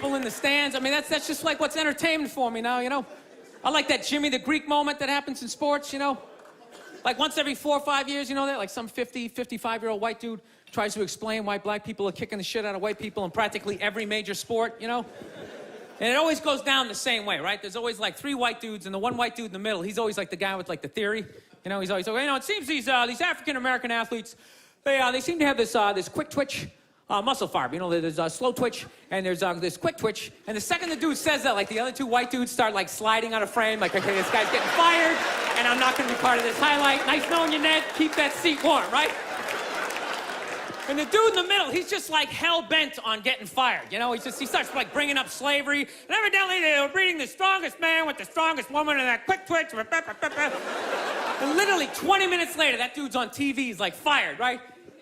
people in the stands. I mean, that's just like what's entertainment for me now, you know? I like that Jimmy the Greek moment that happens in sports, you know? Like once every 4 or 5 years, you know that? Like some 50, 55-year-old white dude tries to explain why black people are kicking the shit out of white people in practically every major sport, you know? And it always goes down the same way, right? There's always like 3 white dudes, and the one white dude in the middle, he's always like the guy with like the theory. You know, he's always like, you know, it seems these African-American athletes, they seem to have this quick twitch muscle fiber. You know, there's a slow twitch, and there's this quick twitch. And the second the dude says that, like the other 2 white dudes start like sliding out of frame, like, okay, this guy's getting fired, and I'm not gonna be part of this highlight. Nice knowing you, Ned. Keep that seat warm, right? And the dude in the middle, he's just like hell-bent on getting fired. You know, he starts like bringing up slavery. And evidently they were breeding the strongest man with the strongest woman and that quick twitch. And literally 20 minutes later, that dude's on TV. He's like fired, right?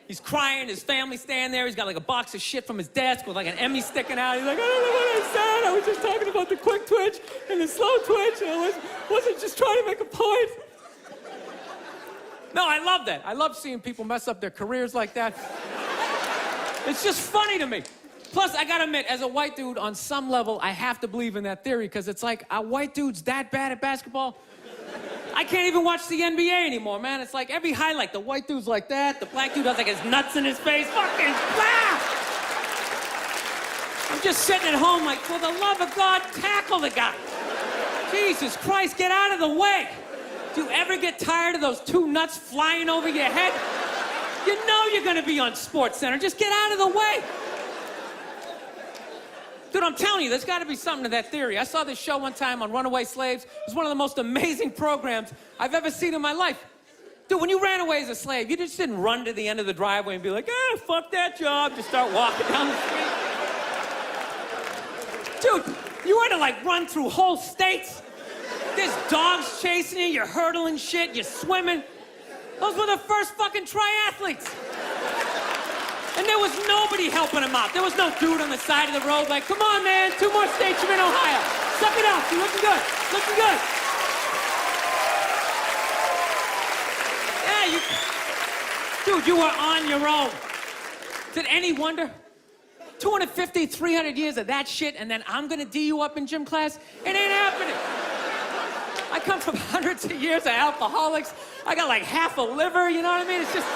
He's crying. His family's standing there. He's got like a box of shit from his desk with like an Emmy sticking out. He's like, I don't know what I said. I was just talking about the quick twitch and the slow twitch. And I wasn't just trying to make a point. No, I love that. I love seeing people mess up their careers like that. It's just funny to me. Plus, I gotta admit, as a white dude, on some level, I have to believe in that theory, because it's like, are white dudes that bad at basketball? I can't even watch the NBA anymore, man. It's like every highlight, the white dude's like that, the black dude has like his nuts in his face, fucking blah! I'm just sitting at home like, for the love of God, tackle the guy. Jesus Christ, get out of the way. Do you ever get tired of those 2 nuts flying over your head? You know you're gonna be on SportsCenter. Just get out of the way. Dude, I'm telling you, there's gotta be something to that theory. I saw this show one time on runaway slaves. It was one of the most amazing programs I've ever seen in my life. Dude, when you ran away as a slave, you just didn't run to the end of the driveway and be like, fuck that job. Just start walking down the street. Dude, you had to like run through whole states. There's dogs chasing you, you're hurdling shit, you're swimming. Those were the first fucking triathletes. And there was nobody helping them out. There was no dude on the side of the road like, come on, man, 2 more states, you're in Ohio. Suck it up, you're looking good, looking good. Yeah, dude, you were on your own. Is it any wonder? 250, 300 years of that shit, and then I'm gonna D you up in gym class? It ain't happening. I come from hundreds of years of alcoholics. I got like half a liver, you know what I mean? It's just...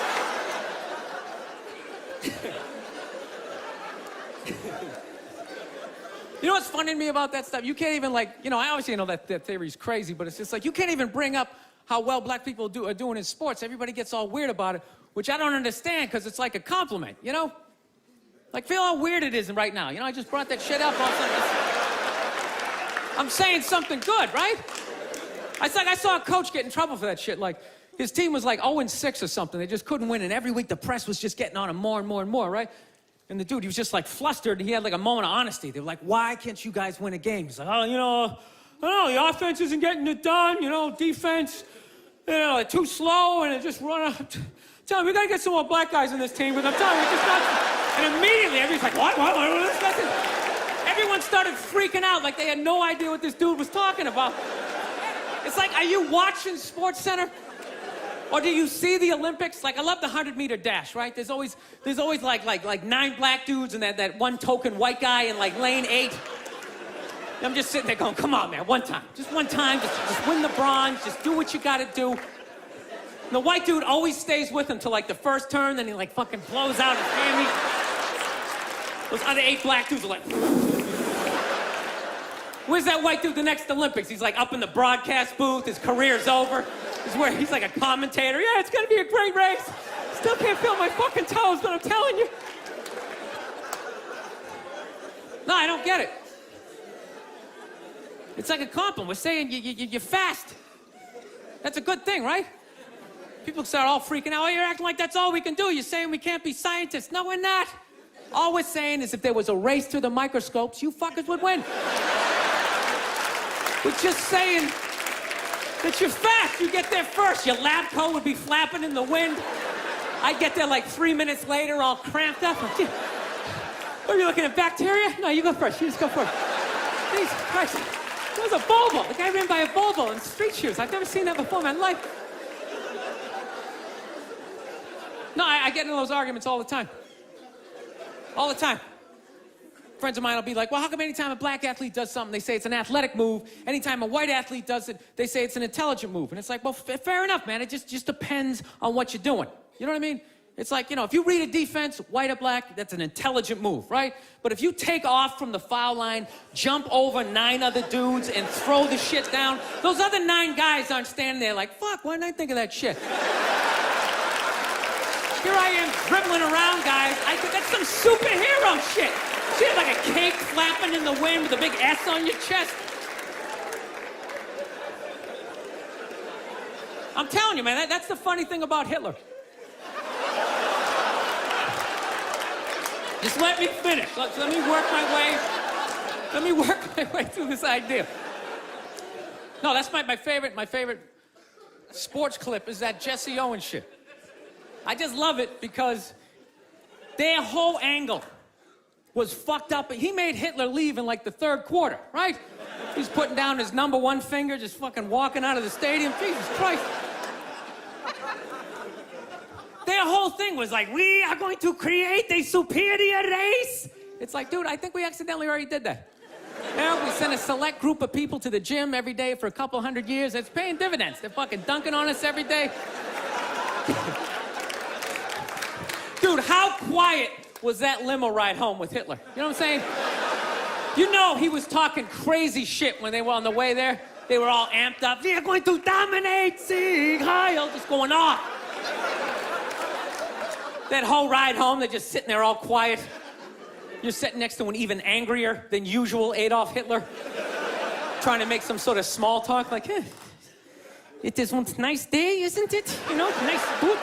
You know what's funny to me about that stuff? You can't even like, you know, I obviously know that theory's crazy, but it's just like, you can't even bring up how well black people are doing in sports. Everybody gets all weird about it, which I don't understand, because it's like a compliment, you know? Like, feel how weird it is right now. You know, I just brought that shit up. I'm saying something good, right? I saw a coach get in trouble for that shit. Like, his team was like 0-6 or something. They just couldn't win, and every week the press was just getting on him more and more and more, right? And the dude, he was just like flustered, and he had like a moment of honesty. They were like, why can't you guys win a game? He's like, oh, you know, I don't know, the offense isn't getting it done, you know, defense, you know, they're too slow, and it just run up. Tell me, we gotta get some more black guys in this team, but I'm telling you, it's just not. And immediately, everybody's like, what? Everyone started freaking out like they had no idea what this dude was talking about. It's like, are you watching SportsCenter? Or do you see the Olympics? Like, I love the 100-meter dash, right? There's always like 9 black dudes and that one token white guy in like lane 8. I'm just sitting there going, come on, man, one time. Just one time, just win the bronze, just do what you gotta do. And the white dude always stays with him till like the first turn, then he like fucking blows out his hammy. Those other 8 black dudes are like, where's that white dude the next Olympics? He's like up in the broadcast booth, his career's over. He's like a commentator. Yeah, it's gonna be a great race. Still can't feel my fucking toes, but I'm telling you. No, I don't get it. It's like a compliment. We're saying you're fast. That's a good thing, right? People start all freaking out. Oh, you're acting like that's all we can do. You're saying we can't be scientists. No, we're not. All we're saying is if there was a race through the microscopes, you fuckers would win. We're just saying that you're fast. You get there first. Your lab coat would be flapping in the wind. I'd get there like 3 minutes later, all cramped up. Are you looking at bacteria? No, you go first. You just go first. Jesus Christ. There was a Volvo. The guy ran by a Volvo in street shoes. I've never seen that before in my life. No, I get into those arguments all the time. All the time. friends of mine will be like, well, how come anytime a black athlete does something, they say it's an athletic move? Anytime a white athlete does it, they say it's an intelligent move. And it's like, well, fair enough, man. It just depends on what you're doing. You know what I mean? It's like, if you read a defense, white or black, that's an intelligent move, right? But if you take off from the foul line, jump over 9 other dudes, and throw the shit down, those other 9 guys aren't standing there like, fuck, why didn't I think of that shit? Here I am dribbling around, guys. I think that's some superhero shit. Shit, like a cape flapping in the wind with a big S on your chest. I'm telling you, man, that's the funny thing about Hitler. Just let me finish. Let me work my way through this idea. No, that's my favorite sports clip is that Jesse Owens shit. I just love it because their whole angle was fucked up. He made Hitler leave in like the 3rd quarter, right? He's putting down his number 1 finger, just fucking walking out of the stadium. Jesus Christ. Their whole thing was like, we are going to create a superior race. It's like, dude, I think we accidentally already did that. We sent a select group of people to the gym every day for a couple hundred years. It's paying dividends. They're fucking dunking on us every day. Dude, how quiet was that limo ride home with Hitler? You know what I'm saying? He was talking crazy shit when they were on the way there. They were all amped up. We are going to dominate, Sieg Heil, just going off. That whole ride home, they're just sitting there all quiet. You're sitting next to an even angrier than usual Adolf Hitler, trying to make some sort of small talk, like, it is one nice day, isn't it? Nice boot.